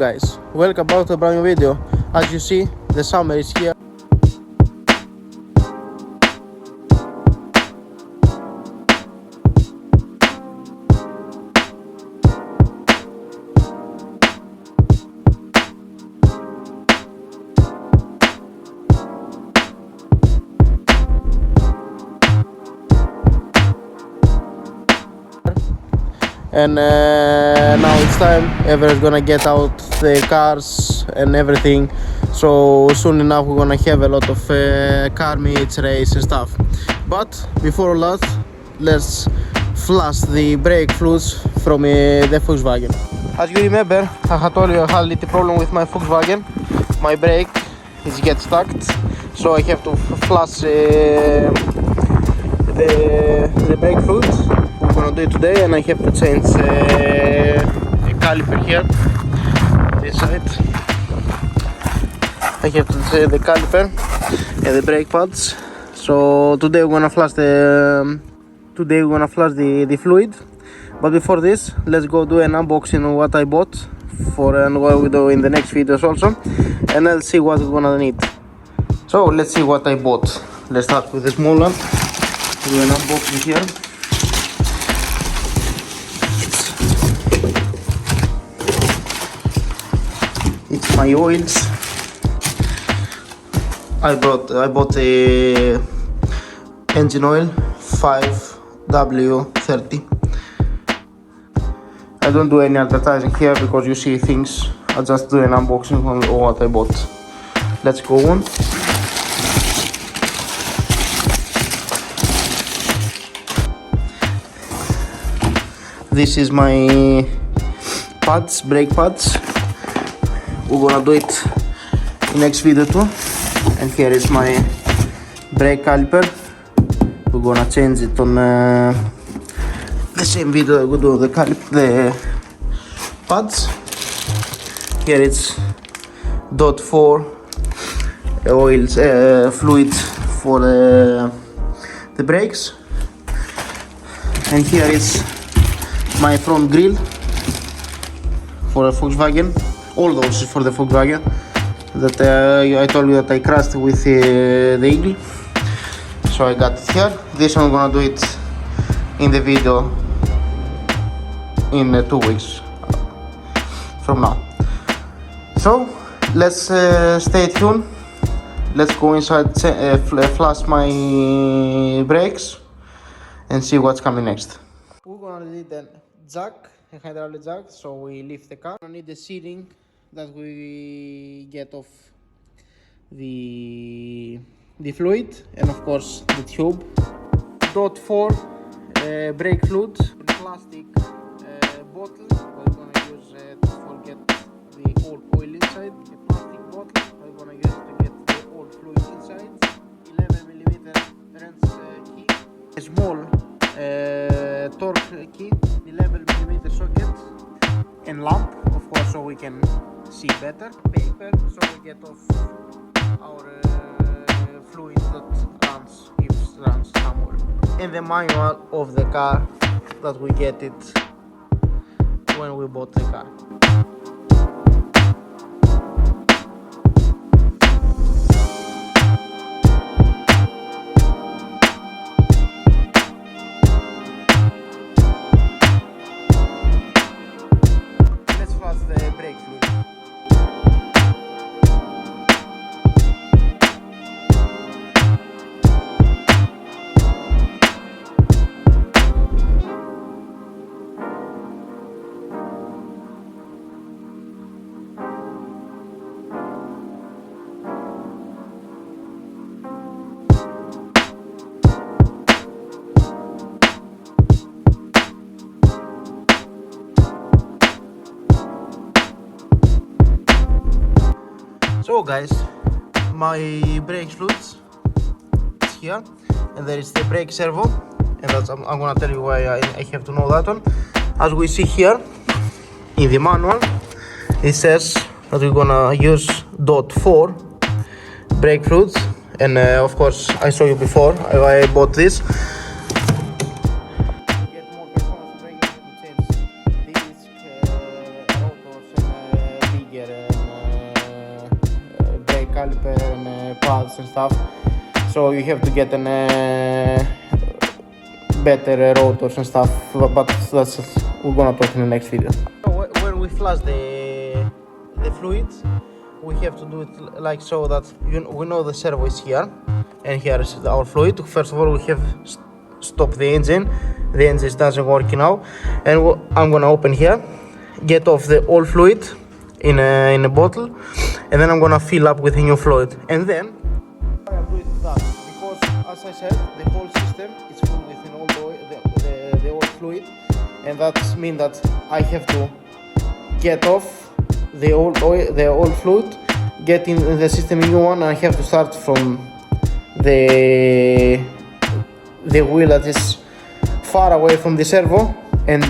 guys, welcome back to a brand new video. As you see, the summer is here. And now it's time. Everyone's gonna get out the cars and everything, so soon enough we're gonna have a lot of car meets, race and stuff. But before all that, let's flush the brake fluids from the Volkswagen. As you remember, I had told you I had a little problem with my Volkswagen. My brake is get stuck, so I have to flush the brake fluids. I'm gonna do it today, and I have to change a caliper here, this side. I have to change the caliper and the brake pads. So today we're gonna flush the fluid. But before this, let's go do an unboxing of what I bought and what we do in the next videos also, and let's see what we're gonna need. So let's see what I bought. Let's start with the small one. Do an unboxing here. It's my oils. I bought a engine oil 5W30. I don't do any advertising here because you see things. I just do an unboxing on what I bought. Let's go on. This is my pads, brake pads. We're gonna do it in next video too. And here is my brake caliper. We're gonna change it on the same video we do the pads. Here it's .4 oils fluid for the brakes. And here is my front grille for a Volkswagen. All those for the Volkswagen that I told you that I crashed with the Eagle, so I got it here. This one I'm gonna do it in the video in 2 weeks from now. So let's stay tuned. Let's go inside, flush my brakes and see what's coming next. We're gonna need a jack, a hydraulic jack, so we lift the car. We need the seating that we get off the fluid, and of course the tube. .4 brake fluid in plastic bottle. We're gonna use to forget the old oil inside. A plastic bottle we're gonna use to get the old fluid inside. 11mm wrench key. A small torque key. 11mm socket. And lamp, of course, so we can see better. Paper, so we get off our fluid that runs, if it runs somewhere. And the manual of the car that we get it when we bought the car. So guys, my brake fluids is here, and there is the brake servo, and that's I'm gonna tell you why I have to know that one. As we see here in the manual, it says that we're gonna use .4 brake fluids, and of course I saw you before. I bought this. so you have to get an better rotors and stuff, but that's we're gonna talk in the next video. So when we flush the fluid, we have to do it like so that we know the servo is here, and here is our fluid. First of all, we have stop the engine. The engine doesn't work now, and I'm gonna open here, get off the old fluid in a bottle, and then I'm gonna fill up with a new fluid, and then I do it that because, as I said, the whole system is full with an old oil, the old fluid, and that means that I have to get off the old oil, the old fluid, get in the system a new one, and I have to start from the wheel that is far away from the servo, and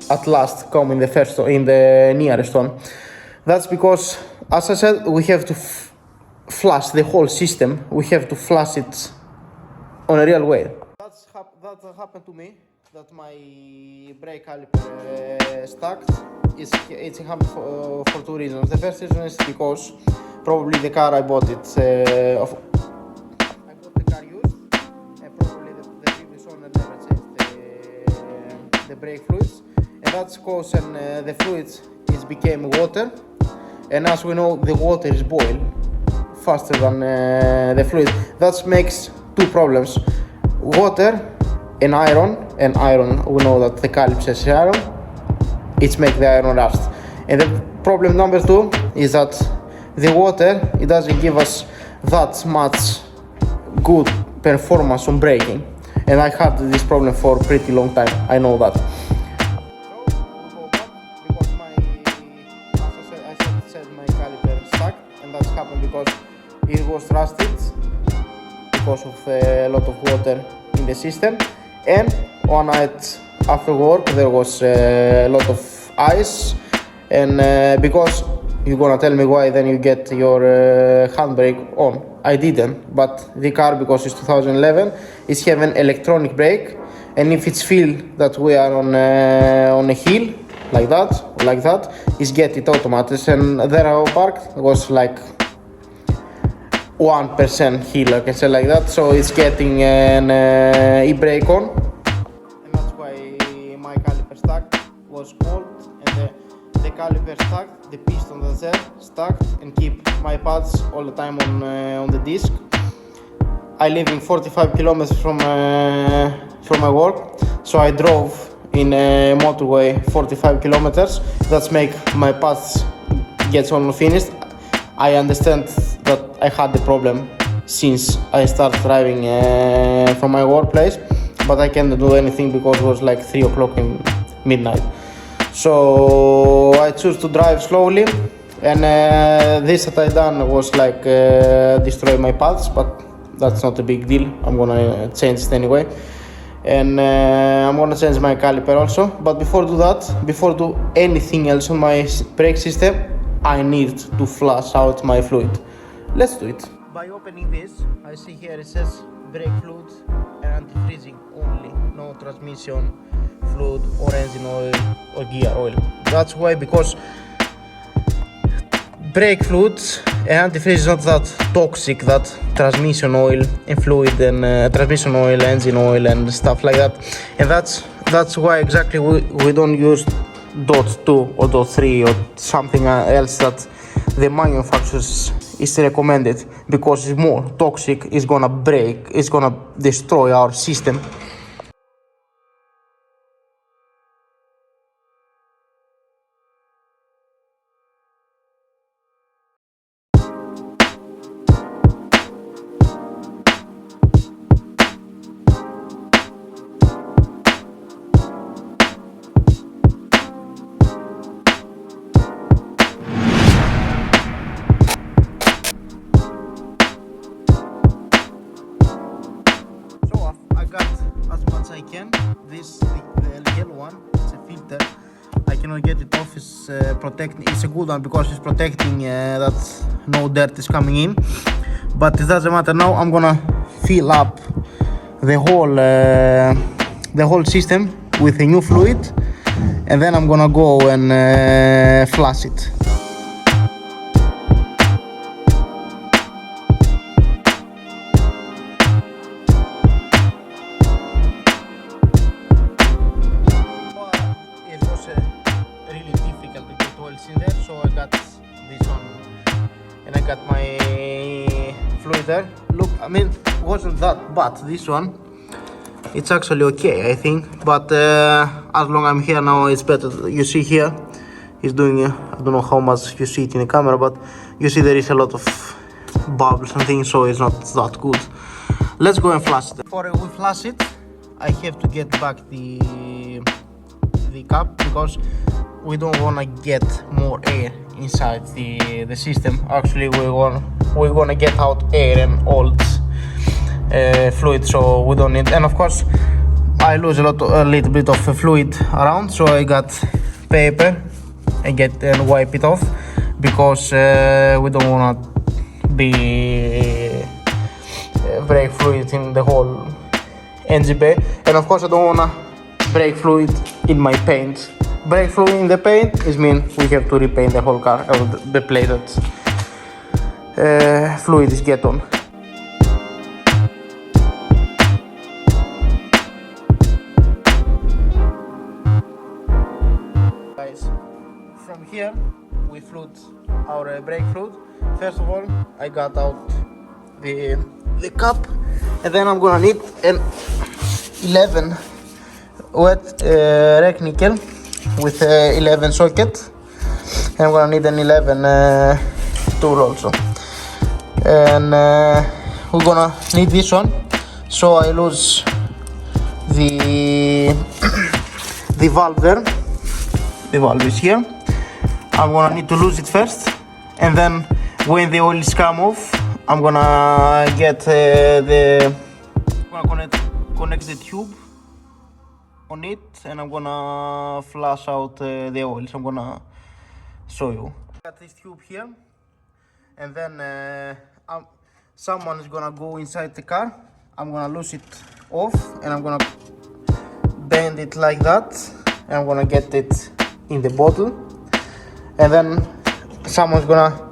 at last come in the nearest one. That's because, as I said, we have to flush the whole system. We have to flush it on a real way. That happened to me, that my brake caliper stuck. It's happened for two reasons. The first reason is because probably the car I bought it, I bought the car used, and probably the previous owner never changed the brake fluids, and that's causing the fluids became water, and as we know, the water is boiled faster than the fluid. That makes two problems: water and iron. And iron, we know that the caliper is iron. It's make the iron rust. And the problem number two is that the water, it doesn't give us that much good performance on braking. And I had this problem for a pretty long time. I know that. Because it was rusted because of a lot of water in the system, and one night after work there was a lot of ice, and because you're gonna tell me why then you get your handbrake on. I didn't, but the car, because it's 2011, is having electronic brake, and if it's feel that we are on a hill like that, is get it automatic, and there I parked was like 1% hill, I can say like that, so it's getting an e-brake on, and that's why my caliper stuck, was cold, and the caliper stuck, the piston that's there stuck, and keep my pads all the time on the disc. I live in 45 kilometers from my work, so I drove in a motorway 45 kilometers. That's make my pads gets almost finished. I understand that I had the problem since I started driving from my workplace, but I can't do anything because it was like 3 o'clock in midnight. So I choose to drive slowly, and this that I done was like destroy my pads, but that's not a big deal. I'm gonna change it anyway, and I'm gonna change my caliper also. But before do anything else on my brake system, I need to flush out my fluid. Let's do it. By opening this, I see here it says brake fluid and antifreezing only, no transmission fluid or engine oil or gear oil. That's why, because brake fluids and antifreeze is not that toxic that transmission oil and fluid and transmission oil, engine oil and stuff like that. And that's why exactly we don't use .2 or .3 or something else that the manufacturers is recommended, because it's more toxic, it's gonna break, it's gonna destroy our system. I can. The yellow one, it's a filter. I cannot get it off. It's protecting. It's a good one because it's protecting that no dirt is coming in. But it doesn't matter now. I'm gonna fill up the whole system with a new fluid, and then I'm gonna go and flush it. this one, and I got my fluid there. Look, I mean, wasn't that bad, this one. It's actually okay, I think, but as long as I'm here now, it's better. You see here, he's doing, I don't know how much you see it in the camera, but you see there is a lot of bubbles and things, so it's not that good. Let's go and flush it. Before we flush it, I have to get back the cap, because we don't want to get more air inside the system. Actually, we're gonna get out air and old fluid, so we don't need. And of course, I lose a little bit of fluid around, so I got paper and get and wipe it off, because we don't wanna be break fluid in the whole engine bay. And of course, I don't wanna break fluid in my paint. Break fluid in the paint is mean we have to repaint the whole car, or the plate that fluid is get on. Guys, from here we fluid our brake fluid. First of all, I got out the cap, and then I'm gonna need an 11 wet rec nickel with 11 socket, and I'm gonna need an 11 tool also, and we're gonna need this one, so I lose the the valve there. The valve is here. I'm gonna need to lose it first, and then when the oil is come off, I'm gonna get connect the tube on it, and I'm gonna flush out the oil. So I'm gonna show you. Got this tube here, and then someone is gonna go inside the car. I'm gonna lose it off, and I'm gonna bend it like that, and I'm gonna get it in the bottle, and then someone's gonna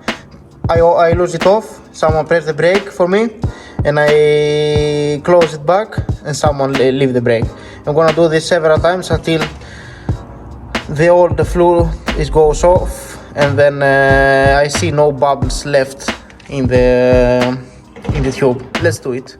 I lose it off, someone press the brake for me, and I close it back, and someone leave the brake. I'm gonna do this several times until all the fluid goes off, and then I see no bubbles left in the tube. Let's do it.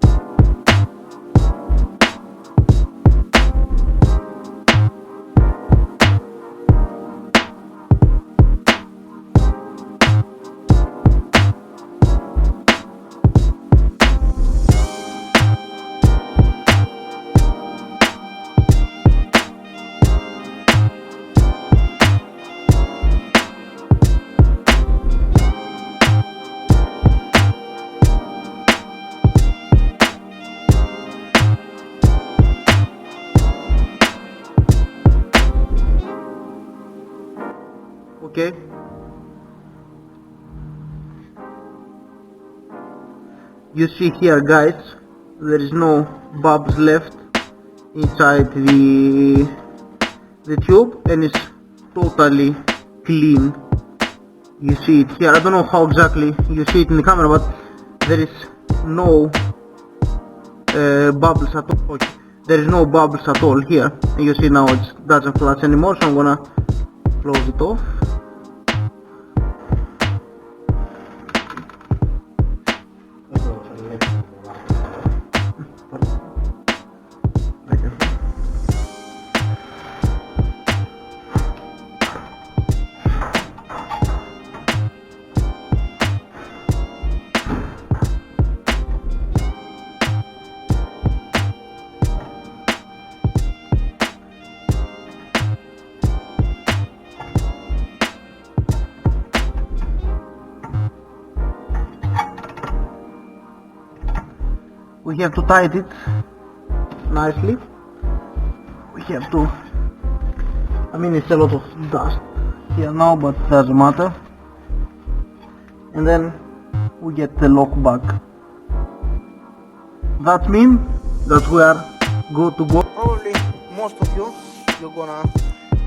Okay, you see here, guys, there is no bubbles left inside the tube, and it's totally clean. You see it here. I don't know how exactly you see it in the camera, but there is no bubbles at all. Okay. There is no bubbles at all here, and you see now it doesn't flash anymore, so I'm gonna close it off. We have to tight it nicely. We have to, I mean, it's a lot of dust here now, but doesn't matter. And then we get the lock back. That means that we are good to go. Probably most of you're gonna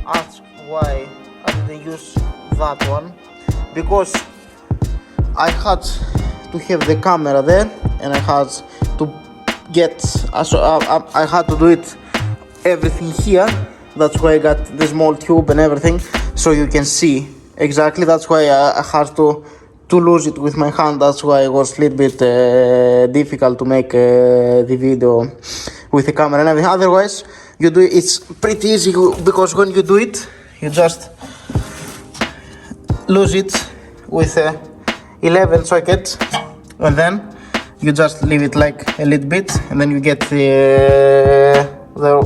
ask why I didn't use that one, because I had to have the camera there, and I had to get, I had to do it everything here. That's why I got the small tube and everything, so you can see exactly. That's why I had to lose it with my hand. That's why it was a little bit difficult to make the video with the camera and everything. Otherwise, you do it, it's pretty easy because when you do it, you just lose it with 11 sockets, and then you just leave it like a little bit, and then you get the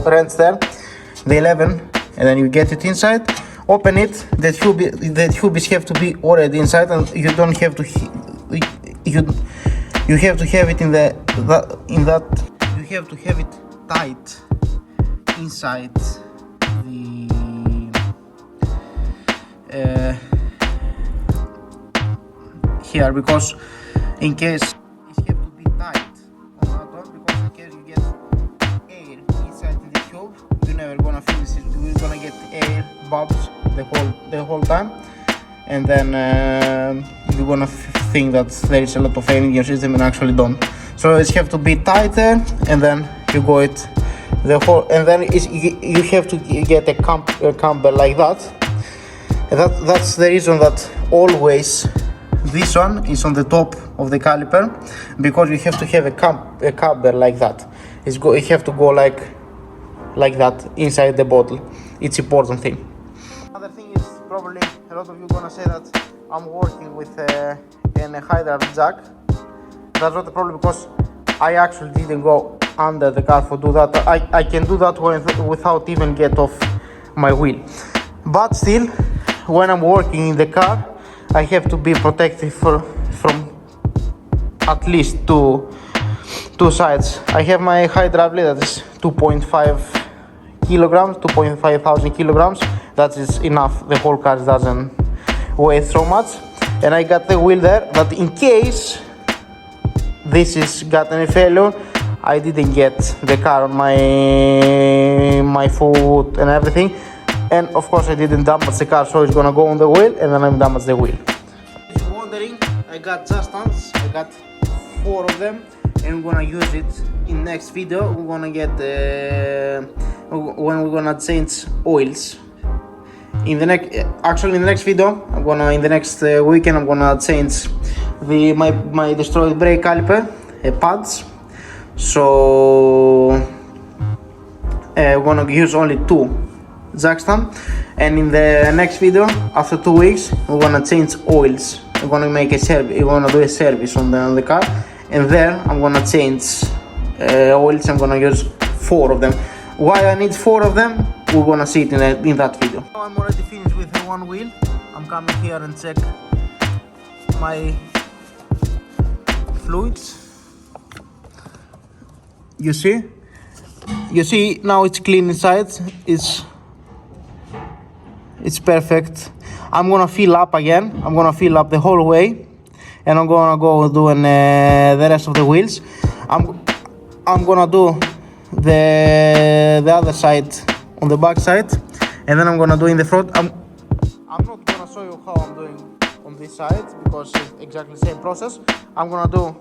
wrench there, the 11, and then you get it inside. Open it. The tubes have to be already inside, and you don't have to. You have to have it in that. You have to have it tight inside the. Here, because in case it have to be tight on that one, because in case you get air inside in the tube, you're never gonna finish it. You're gonna get air bubbles the whole time, and then you're gonna think that there is a lot of air in your system and actually don't. So it have to be tighter, and then you go it the whole, and then you have to get a camber like that. That's the reason that always this one is on the top of the caliper, because you have to have a camber like that. You have to go like that inside the bottle. It's important thing. Another thing is probably a lot of you gonna say that I'm working with a hydraulic jack. That's not the problem, because I actually didn't go under the car for do that. I can do that without even get off my wheel. But still, when I'm working in the car, I have to be protected from at least two sides. I have my hydraulic that is 2.5 kilograms, 2.5 thousand kilograms. That is enough. The whole car doesn't weigh so much. And I got the wheel there that in case this is got any failure, I didn't get the car on my foot and everything. And of course I didn't damage the car, so it's gonna go on the wheel and then I'm damage the wheel. If you're wondering, I got just stands. I got 4 of them, and we're gonna use it in next video. We're gonna get when we're gonna change oils. In the next video, in the next weekend, I'm gonna change my destroyed brake caliper pads. So we're gonna use only 2 jack stand, and in the next video, after 2 weeks, we're gonna change oils. We're gonna make a service. We're gonna do a service on the car, and there I'm gonna change oils. I'm gonna use 4 of them. Why I need 4 of them? We're gonna see it in that video. Now I'm already finished with the 1 wheel. I'm coming here and check my fluids. You see now it's clean inside. It's perfect. I'm gonna fill up again. I'm gonna fill up the whole way, and I'm gonna go doing the rest of the wheels. I'm gonna do the other side on the back side, and then I'm gonna do in the front. I'm not gonna show you how I'm doing on this side because it's exactly the same process. I'm gonna do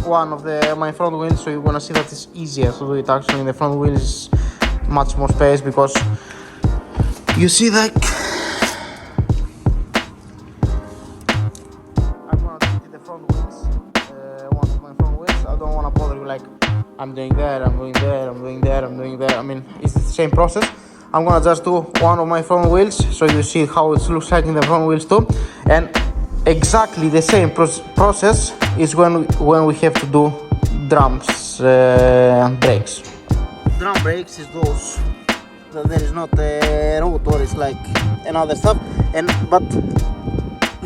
one of my front wheels, so you're gonna see that it's easier to do it. Actually, in the front wheels is much more space, because you see, like, I'm gonna do it in the front wheels, one of my front wheels. I don't wanna bother you like I'm doing there, I'm doing there, I'm doing there, I'm doing there. I mean, it's the same process. I'm gonna just do one of my front wheels, so you see how it looks like in the front wheels too. And exactly the same process is when we have to do drums brakes. Drum brakes is those that there is not a rotor, it's like another stuff, but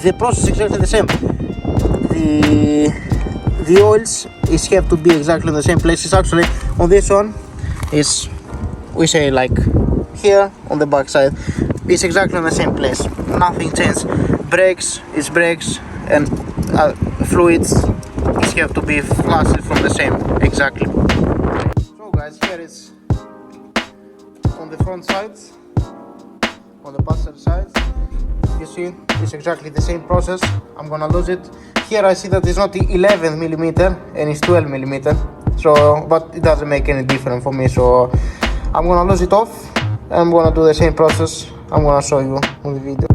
the process is exactly the same. The oils have to be exactly in the same places. Actually, on this one is, we say like here on the back side, it's exactly in the same place. Nothing changed. Brakes is brakes, and fluids have to be flushed from the same exactly. So guys, here is on the front side, on the passenger side. You see, it's exactly the same process. I'm gonna lose it. Here I see that it's not 11 millimeter and it's 12 millimeter. So, but it doesn't make any difference for me. So I'm gonna lose it off. I'm gonna do the same process. I'm gonna show you on the video.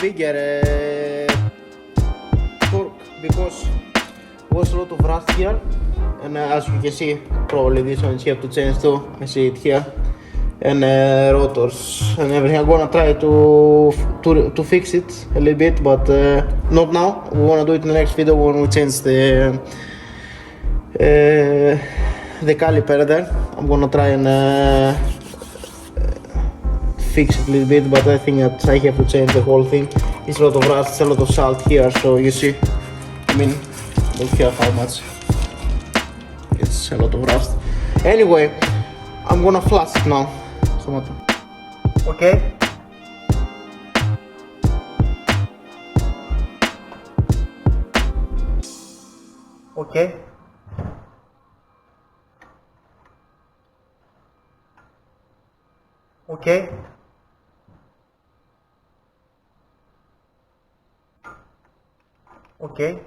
bigger torque because was a lot of rust here, and as you can see, probably this one is here to change too. I see it here, and rotors and everything. I'm gonna try to fix it a little bit, but not now. We wanna do it in the next video when we change the caliper there. I'm gonna try and fix it a little bit, but I think that I have to change the whole thing. It's a lot of rust, a lot of salt here, so you see, I mean, look here how much. It's a lot of rust. Anyway, I'm gonna flush it now. Okay. Okay. Okay. Okay.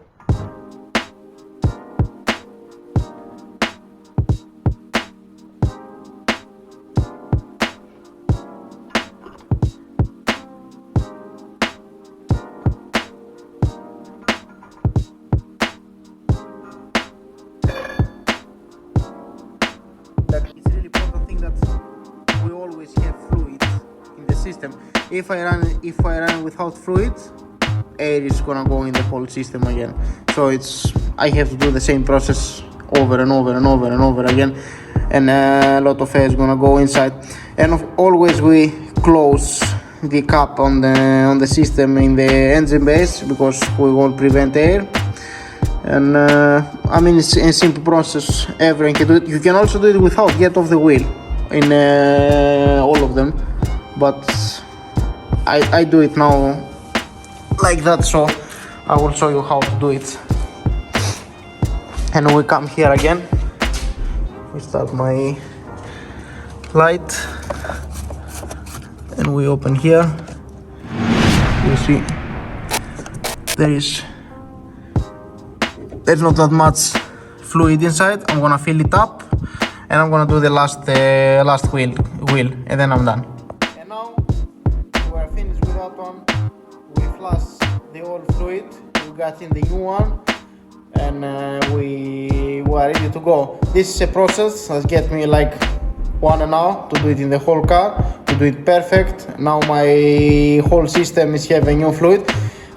It's really important thing that we always have fluid in the system. If I run without fluid, air is gonna go in the whole system again. So I have to do the same process over and over and over and over again, and a lot of air is gonna go inside. And always we close the cap on the system in the engine base because we won't prevent air. And I mean, it's a simple process. Everyone can do it. You can also do it without get off the wheel in all of them, but I do it now like that, so I will show you how to do it. And we come here again, we start my light and we open here. You see there's not that much fluid inside. I'm gonna fill it up and I'm gonna do the last wheel and then I'm done. And now we're finished with that one. We flush the old fluid, we got in the new one, and we were ready to go. This is a process that get me like 1 hour to do it in the whole car, to do it perfect. Now my whole system is having new fluid.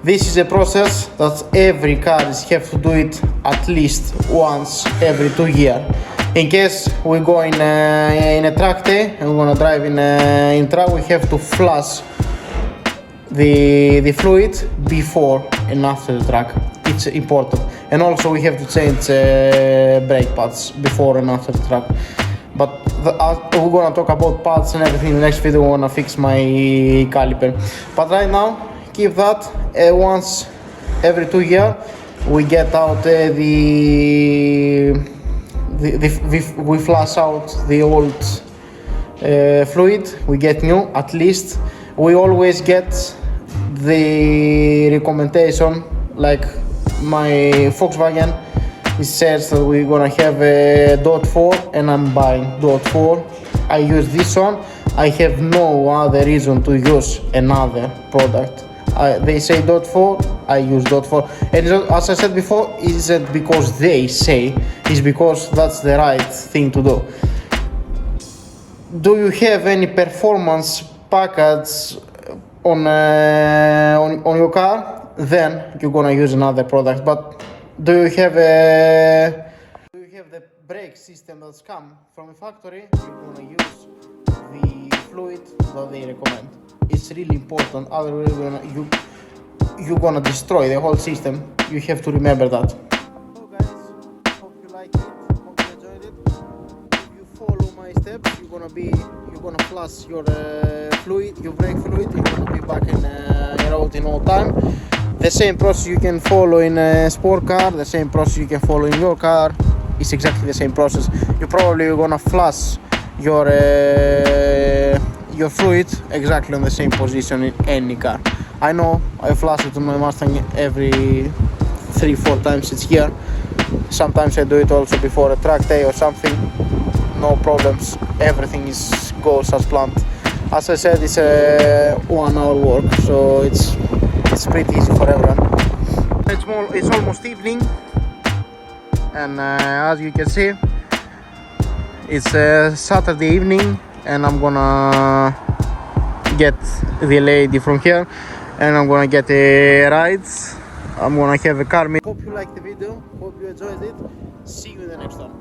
This is a process that every car have to do it at least once every 2 years. In case we go in a track day and we're gonna drive in track, we have to flush the fluid before and after the track. It's important. And also we have to change brake pads before and after the track. But we're gonna talk about pads and everything in the next video. We're gonna fix my caliper. But right now, keep that once every 2 years. We get out we flush out the old fluid. We get new at least. We always get the recommendation, like my Volkswagen, it says that we're gonna have a .4 and I'm buying .4. I use this one. I have no other reason to use another product. They say .4, I use .4. And as I said before, isn't because they say, it's because that's the right thing to do. Do you have any performance package on your car? Then you're gonna use another product. But do you have the brake system that's come from a factory? You're gonna use the fluid that they recommend. It's really important, otherwise you're gonna destroy the whole system. You have to remember that. So guys, hope you like it, hope you enjoyed it. If you follow my steps, you're gonna flush your fluid, your brake fluid. You're gonna be back in the road in no time. The same process you can follow in a sport car, the same process you can follow in your car. It's exactly the same process. You're probably gonna flush your fluid exactly on the same position in any car. I know I flush it on my Mustang every 3-4 times it's here. Sometimes I do it also before a track day or something. No problems, everything goes as planned. As I said, it's a 1 hour work, so it's it's pretty easy for everyone. It's almost evening, and as you can see, it's Saturday evening, and I'm gonna get the lady from here, and I'm gonna get a ride. I'm gonna have a car. Hope you liked the video, hope you enjoyed it. See you in the next one.